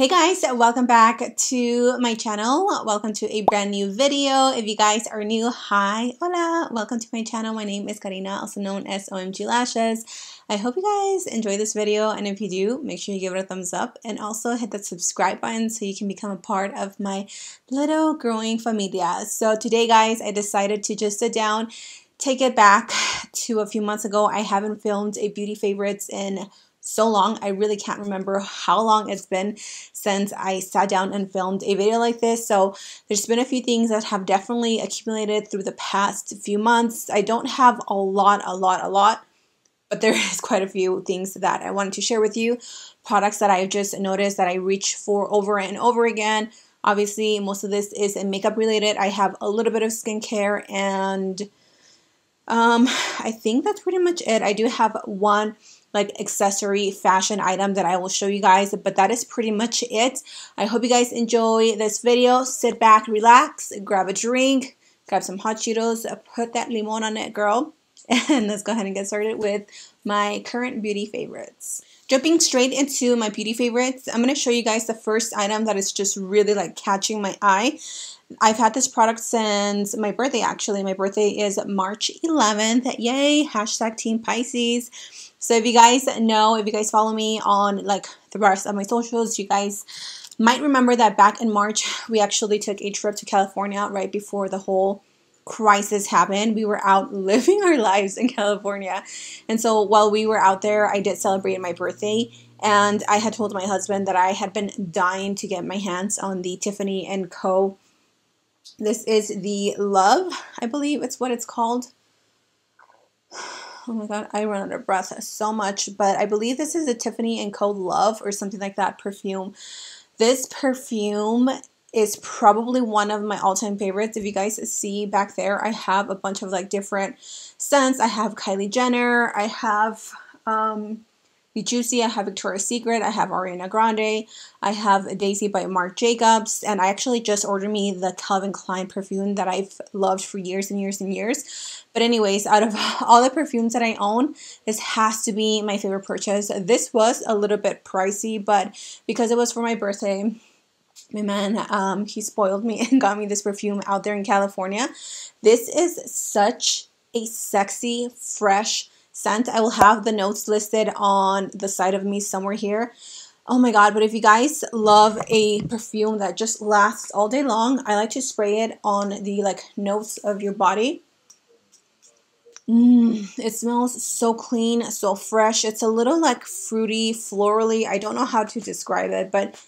Hey guys, welcome back to my channel. Welcome to a brand new video. If you guys are new, hi, hola, welcome to my channel. My name is Karina, also known as Ohmglashes. I hope you guys enjoy this video, and if you do, make sure you give it a thumbs up and also hit that subscribe button so you can become a part of my little growing familia. So today guys, I decided to just sit down, take it back to a few months ago. I haven't filmed a beauty favorites in so long. I really can't remember how long it's been since I sat down and filmed a video like this. So there's been a few things that have definitely accumulated through the past few months. I don't have a lot, but there is quite a few things that I wanted to share with you. Products that I've just noticed that I reach for over and over again. Obviously, most of this is makeup related. I have a little bit of skincare, and I think that's pretty much it. I do have one accessory fashion item that I will show you guys, but that is pretty much it. I hope you guys enjoy this video. Sit back, relax, grab a drink, grab some hot Cheetos, put that limon on it, girl, and let's go ahead and get started with my current beauty favorites. Jumping straight into my beauty favorites, I'm going to show you guys the first item that is just really catching my eye. I've had this product since my birthday, actually. My birthday is March 11th. Yay! Hashtag Team Pisces. So if you guys know, if you guys follow me on the rest of my socials, you guys might remember that back in March, we actually took a trip to California right before the whole crisis happened. We were out living our lives in California. And so while we were out there, I did celebrate my birthday. And I had told my husband that I had been dying to get my hands on the Tiffany & Co. This is the Love, I believe it's what it's called. Oh my god, I run out of breath so much, but I believe this is a Tiffany & Co. Love or something like that perfume. This perfume is probably one of my all-time favorites. If you guys see back there, I have a bunch of different scents. I have Kylie Jenner, I have Be Juicy, I have Victoria's Secret, I have Ariana Grande, I have Daisy by Marc Jacobs, and I actually just ordered me the Calvin Klein perfume that I've loved for years and years and years. But anyways, out of all the perfumes that I own, this has to be my favorite purchase. This was a little bit pricey, but because it was for my birthday, my man, he spoiled me and got me this perfume out there in California. This is such a sexy, fresh scent. I will have the notes listed on the side of me somewhere here. Oh my god, but if you guys love a perfume that just lasts all day long, I like to spray it on the notes of your body. It smells so clean, so fresh. It's a little fruity, florally. I don't know how to describe it, but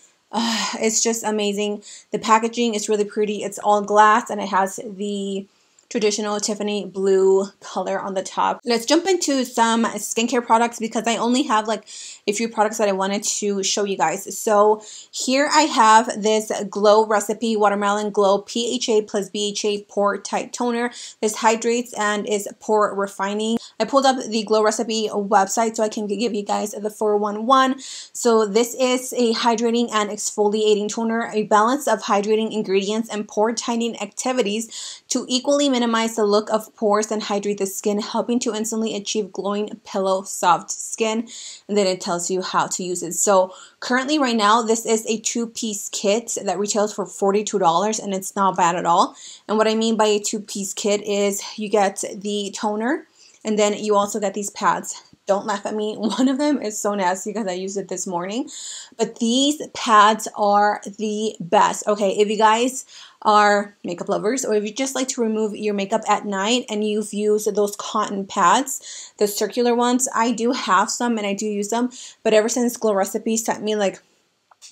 it's just amazing. The packaging is really pretty. It's all glass and it has the traditional Tiffany blue color on the top. Let's jump into some skincare products because I only have a few products that I wanted to show you guys. So here I have this Glow Recipe Watermelon Glow PHA plus BHA Pore Tight Toner. This hydrates and is pore refining. I pulled up the Glow Recipe website so I can give you guys the 411. So this is a hydrating and exfoliating toner, a balance of hydrating ingredients and pore tightening activities to equally minimize the look of pores and hydrate the skin, helping to instantly achieve glowing pillow soft skin. And then it tells you how to use it. So currently right now, this is a 2-piece kit that retails for $42 and it's not bad at all. And what I mean by a 2-piece kit is you get the toner and then you also get these pads. Don't laugh at me. One of them is so nasty because I used it this morning. But these pads are the best. Okay, if you guys are makeup lovers or if you just like to remove your makeup at night and you've used those cotton pads, the circular ones, I do have some and I do use them. But ever since Glow Recipe sent me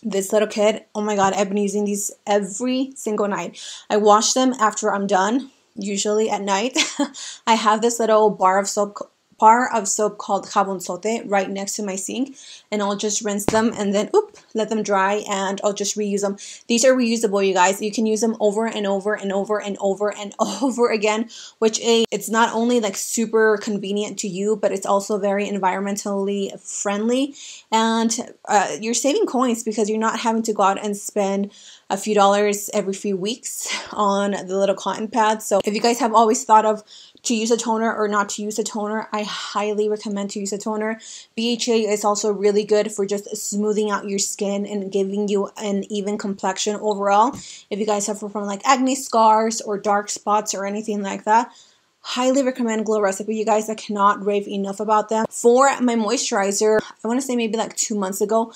this little kit, oh my god, I've been using these every single night. I wash them after I'm done, usually at night. I have this little bar of soap called Jabonzote right next to my sink, and I'll just rinse them and then let them dry and I'll just reuse them. These are reusable, you guys. You can use them over and over and over and over and over again, which it's not only super convenient to you, but it's also very environmentally friendly, and you're saving coins because you're not having to go out and spend a few dollars every few weeks on the little cotton pads. So if you guys have always thought of to use a toner or not to use a toner, I highly recommend to use a toner. BHA is also really good for just smoothing out your skin and giving you an even complexion overall. If you guys suffer from like acne scars or dark spots or anything like that, highly recommend Glow Recipe. You guys, I cannot rave enough about them. For my moisturizer, I want to say maybe like 2 months ago.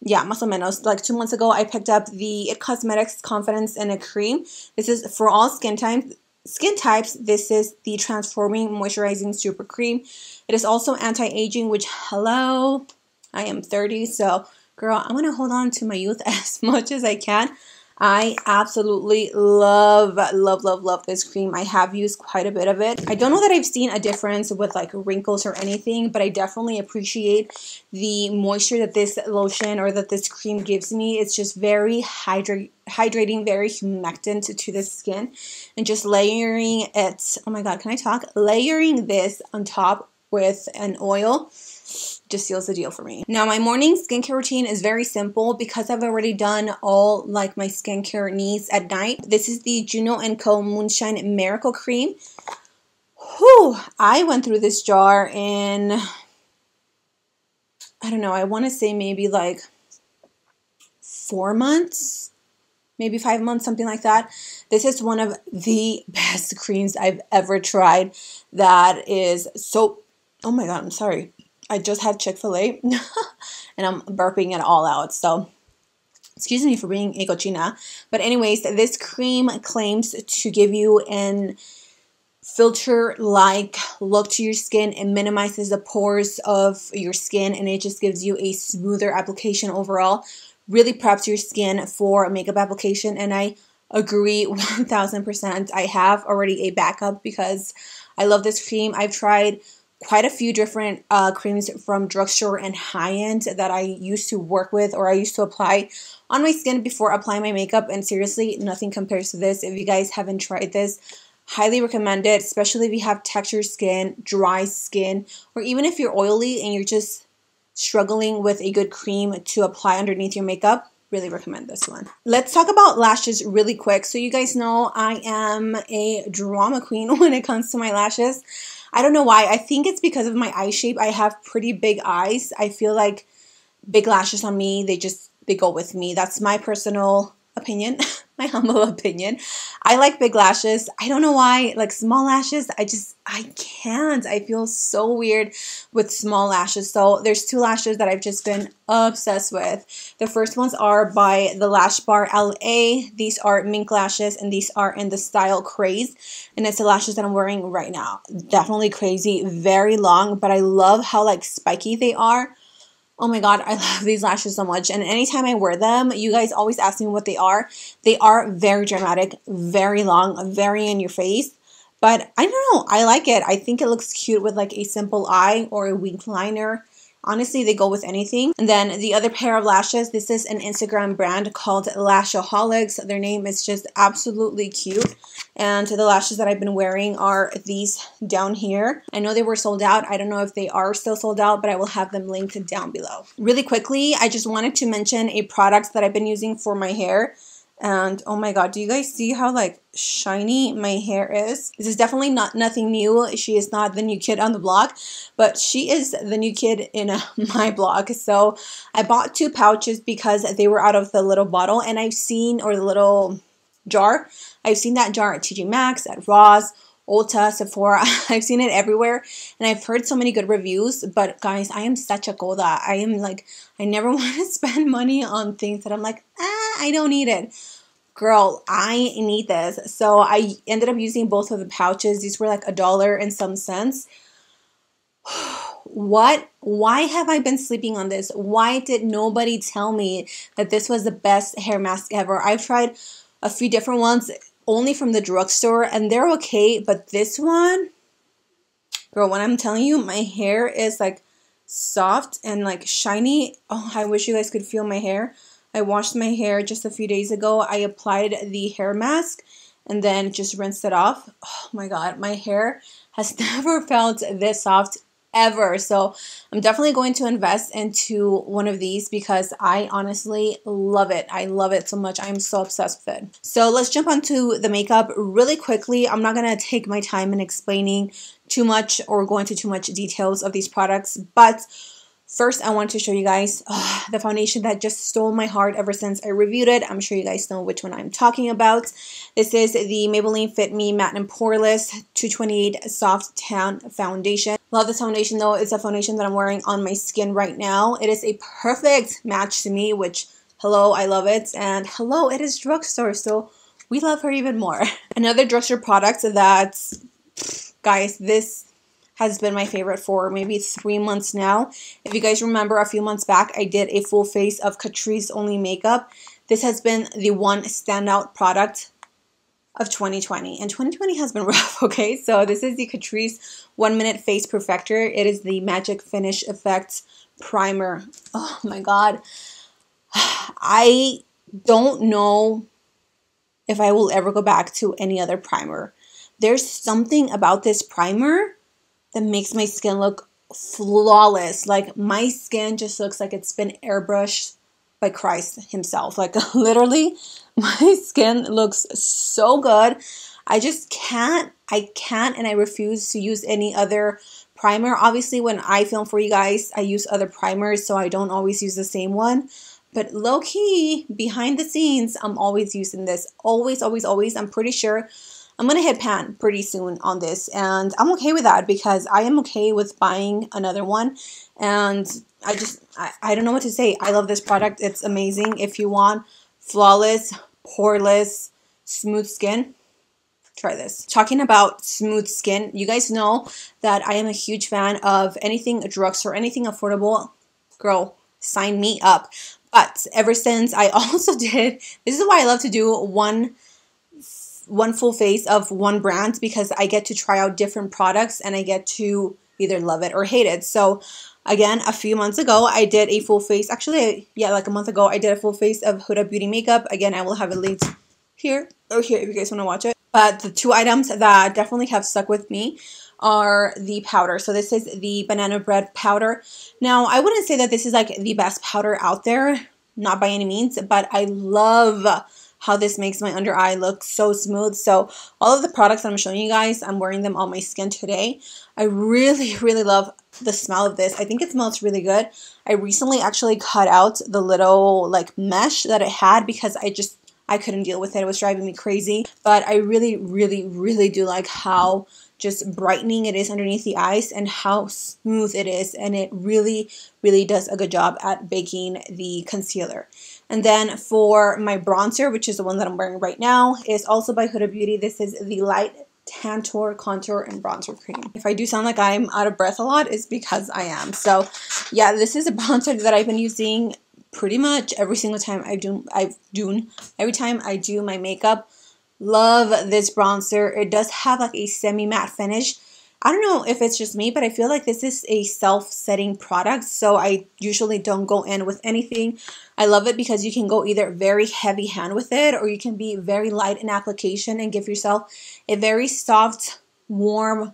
Yeah, más o menos. Like 2 months ago, I picked up the It Cosmetics Confidence in a Cream. This is for all skin types. This is the Transforming Moisturizing Super Cream. It is also anti-aging, which, hello, I am 30, so girl, I'm going to hold on to my youth as much as I can. I absolutely love this cream. I have used quite a bit of it. I don't know that I've seen a difference with like wrinkles or anything, but I definitely appreciate the moisture that this lotion or that this cream gives me. It's just very hydrating, very humectant to the skin, and just layering it. Oh my god, can I talk? Layering this on top with an oil just seals the deal for me. Now, my morning skincare routine is very simple because I've already done all like my skincare needs at night. This is the Juno & Co. Moonshine Miracle Cream. Whew, I went through this jar in, I don't know, I want to say maybe like 4 months, maybe 5 months, something like that. This is one of the best creams I've ever tried. That is so, oh my god, I'm sorry. I just had Chick-fil-A and I'm burping it all out. So excuse me for being a cochina. But anyways, this cream claims to give you an filter-like look to your skin. It minimizes the pores of your skin and it just gives you a smoother application overall. Really preps your skin for a makeup application, and I agree 1000%. I have already a backup because I love this cream. I've tried quite a few different creams from drugstore and high-end that I used to work with or I used to apply on my skin before applying my makeup, and seriously, nothing compares to this. If you guys haven't tried this, highly recommend it, especially if you have textured skin, dry skin, or even if you're oily and you're just struggling with a good cream to apply underneath your makeup. Really recommend this one. Let's talk about lashes really quick. So you guys know I am a drama queen when it comes to my lashes. I don't know why. I think it's because of my eye shape. I have pretty big eyes. I feel like big lashes on me, they go with me. That's my personal opinion, my humble opinion. I like big lashes. I don't know why. Like small lashes, I can't. I feel so weird with small lashes. So there's 2 lashes that I've just been obsessed with. The first ones are by the Lash Bar LA. These are mink lashes and these are in the style Craze. And it's the lashes that I'm wearing right now. Definitely crazy, very long, but I love how like spiky they are. Oh my god, I love these lashes so much. And anytime I wear them, you guys always ask me what they are. They are very dramatic, very long, very in your face. But I don't know, I like it. I think it looks cute with like a simple eye or a winged liner. Honestly, they go with anything. And then the other pair of lashes, this is an Instagram brand called Lashaholics. Their name is just absolutely cute. And the lashes that I've been wearing are these down here. I know they were sold out. I don't know if they are still sold out, but I will have them linked down below. Really quickly, I just wanted to mention a product that I've been using for my hair. And oh my god, do you guys see how like shiny my hair is? This is definitely nothing new. She is not the new kid on the block, but she is the new kid in my block. So I bought 2 pouches because they were out of the little bottle, and I've seen, or the little jar, I've seen that jar at TJ Maxx, at Ross, Ulta, Sephora. I've seen it everywhere, and I've heard so many good reviews. But guys, I am such a coda. I am like, I never want to spend money on things that I'm like, I don't need it. Girl, I need this. So I ended up using both of the pouches. These were like $1 and some cents. What? Why have I been sleeping on this? Why did nobody tell me that this was the best hair mask ever? I've tried a few different ones only from the drugstore, and they're okay, but this one, girl, when I'm telling you, my hair is like soft and like shiny. Oh, I wish you guys could feel my hair. I washed my hair just a few days ago. I applied the hair mask and then just rinsed it off. Oh my god, my hair has never felt this soft ever. So I'm definitely going to invest into one of these because I honestly love it. I love it so much. I'm so obsessed with it. So let's jump onto the makeup really quickly. I'm not going to take my time in explaining too much or go into too much details of these products, but first, I want to show you guys the foundation that just stole my heart ever since I reviewed it. I'm sure you guys know which one I'm talking about. This is the Maybelline Fit Me Matte and Poreless 228 Soft Tan Foundation. Love this foundation though. It's a foundation that I'm wearing on my skin right now. It is a perfect match to me, which, hello, I love it. And hello, it is drugstore, so we love her even more. Another drugstore product that, guys, this has been my favorite for maybe 3 months now. If you guys remember, a few months back, I did a full face of Catrice Only makeup. This has been the one standout product of 2020. And 2020 has been rough, okay? So this is the Catrice 1 Minute Face Perfector. It is the Magic Finish Effects Primer. Oh my God. I don't know if I will ever go back to any other primer. There's something about this primer that makes my skin look flawless. Like, my skin just looks like it's been airbrushed by Christ himself. Like, literally, my skin looks so good. I just can't, and I refuse to use any other primer. Obviously, when I film for you guys, I use other primers, so I don't always use the same one. But low-key, behind the scenes, I'm always using this. Always, always, always. I'm pretty sure I'm going to hit pan pretty soon on this, and I'm okay with that because I am okay with buying another one, and I don't know what to say. I love this product. It's amazing. If you want flawless, poreless, smooth skin, try this. Talking about smooth skin, you guys know that I am a huge fan of anything drugstore, anything affordable. Girl, sign me up. But ever since I also did, this is why I love to do one full face of one brand, because I get to try out different products and I get to either love it or hate it. So again, a few months ago, I did a full face. Actually, yeah, like a month ago, I did a full face of Huda Beauty makeup. Again, I will have it linked here or here if you guys want to watch it. But the two items that definitely have stuck with me are the powder. So this is the banana bread powder. Now, I wouldn't say that this is like the best powder out there, not by any means, but I love how this makes my under eye look so smooth. So all of the products that I'm showing you guys, I'm wearing them on my skin today. I really, really love the smell of this. I think it smells really good. I recently actually cut out the little like mesh that it had because I couldn't deal with it. It was driving me crazy. But I really, really, really do like how just brightening it is underneath the eyes and how smooth it is. And it really, really does a good job at baking the concealer. And then for my bronzer, which is the one that I'm wearing right now, is also by Huda Beauty. This is the Light Tantour Contour and Bronzer Cream. If I do sound like I'm out of breath a lot, it's because I am. So yeah, this is a bronzer that I've been using pretty much every single time every time I do my makeup. Love this bronzer. It does have like a semi-matte finish. I don't know if it's just me, but I feel like this is a self-setting product, so I usually don't go in with anything. I love it because you can go either very heavy hand with it, or you can be very light in application and give yourself a very soft, warm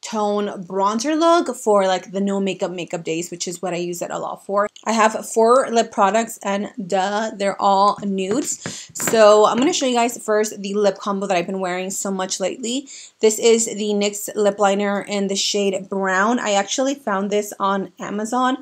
tone bronzer look for like the no makeup days, which is what I use it a lot for. I have 4 lip products, and they're all nudes. So I'm going to show you guys first the lip combo that I've been wearing so much lately. This is the NYX lip liner in the shade brown. I actually found this on Amazon,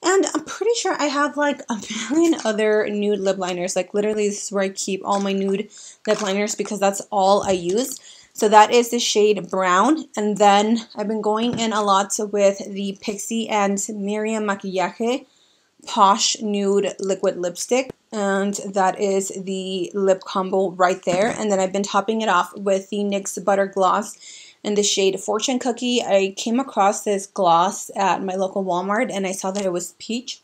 and I'm pretty sure I have like a million other nude lip liners. Like literally, this is where I keep all my nude lip liners because that's all I use. So that is the shade brown. And then I've been going in a lot with the Pixi and Myriam Maquillaje Posh Nude Liquid Lipstick. And that is the lip combo right there. And then I've been topping it off with the NYX Buttergloss in the shade Fortune Cookie. I came across this gloss at my local Walmart and I saw that it was peach,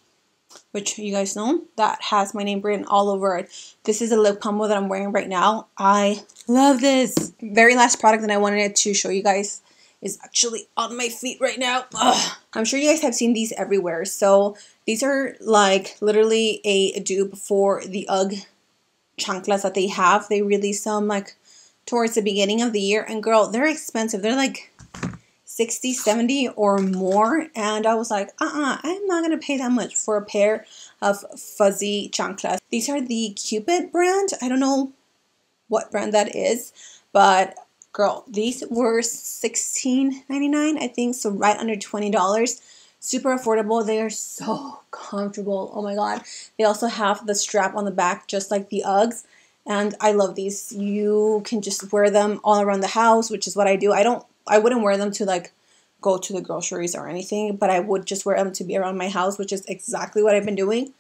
which you guys know, that has my name written all over it. This is a lip combo that I'm wearing right now. I love this. Very last product that I wanted to show you guys is actually on my feet right now. Ugh. I'm sure you guys have seen these everywhere. So these are like literally a dupe for the UGG chanclas that they have. They released them like towards the beginning of the year. And girl, they're expensive. They're like 60, 70 or more, and I was like, I'm not gonna pay that much for a pair of fuzzy chanclas. These are the Cupid brand. I don't know what brand that is, but girl, these were $16.99, I think, so right under $20. Super affordable. They are so comfortable. Oh my god. They also have the strap on the back just like the Uggs, and I love these. You can just wear them all around the house, which is what I do. I wouldn't wear them to like go to the groceries or anything, but I would just wear them to be around my house, which is exactly what I've been doing.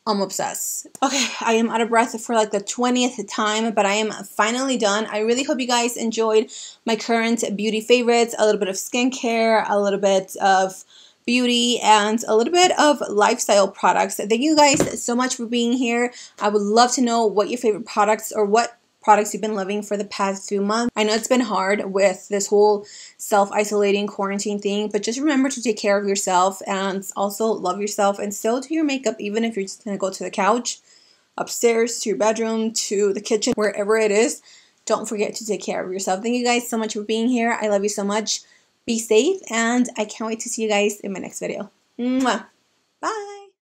I'm obsessed. Okay, I am out of breath for like the 20th time, but I am finally done. I really hope you guys enjoyed my current beauty favorites, a little bit of skincare, a little bit of beauty, and a little bit of lifestyle products. Thank you guys so much for being here. I would love to know what your favorite products or what products you've been loving for the past few months. I know it's been hard with this whole self-isolating quarantine thing, but just remember to take care of yourself and also love yourself and still do your makeup, even if you're just gonna go to the couch, upstairs, to your bedroom, to the kitchen, wherever it is. Don't forget to take care of yourself. Thank you guys so much for being here. I love you so much. Be safe, and I can't wait to see you guys in my next video. Mwah. Bye!